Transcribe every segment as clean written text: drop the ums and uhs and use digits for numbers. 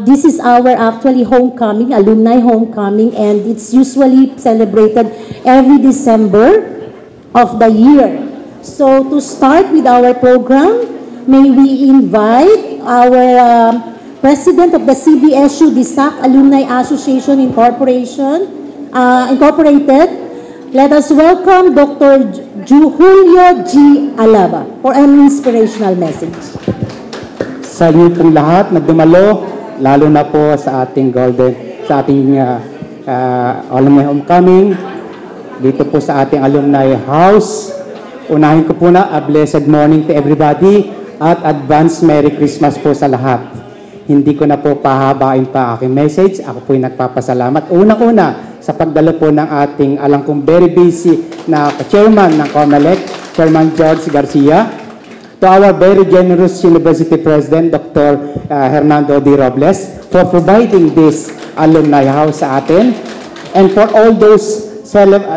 This is our actually homecoming, alumni homecoming, and it's usually celebrated every December of the year. So to start with our program, may we invite our President of the CBSU DISAC Alumni Association Incorporated. Let us welcome Dr. Julio G. Alaba for an inspirational message. Sa inyo pong lahat na dumalo, lalo na po sa ating alumni homecoming, dito po sa ating alumni house. Unahin ko po na a blessed morning to everybody at advance Merry Christmas po sa lahat. Hindi ko na po pahabain pa aking message. Ako po'y nagpapasalamat. Unang-una sa pagdalo po ng ating, alam kong very busy na chairman ng COMELEC, Chairman George Garcia, to our very generous University President, Dr. Hernando D. Robles, for providing this alumni house sa atin, and for all those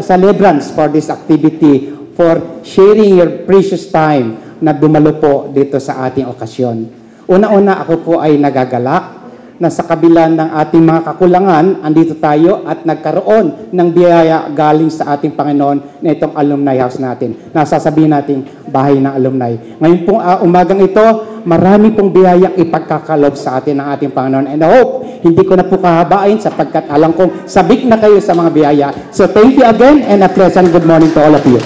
celebrants for this activity, for sharing your precious time na dumalo po dito sa ating okasyon. Una-una, ako po ay nagagalak na sa kabila ng ating mga kakulangan, andito tayo at nagkaroon ng biyaya galing sa ating Panginoon na itong alumni house natin. Nasasabihin natin, bahay ng alumni. Ngayon pong umagang ito, marami pong biyayang ipagkakalob sa atin ng ating Panginoon. And I hope, hindi ko na po kahabain sapagkat alam kong sabik na kayo sa mga biyaya. So thank you again and a pleasant good morning to all of you.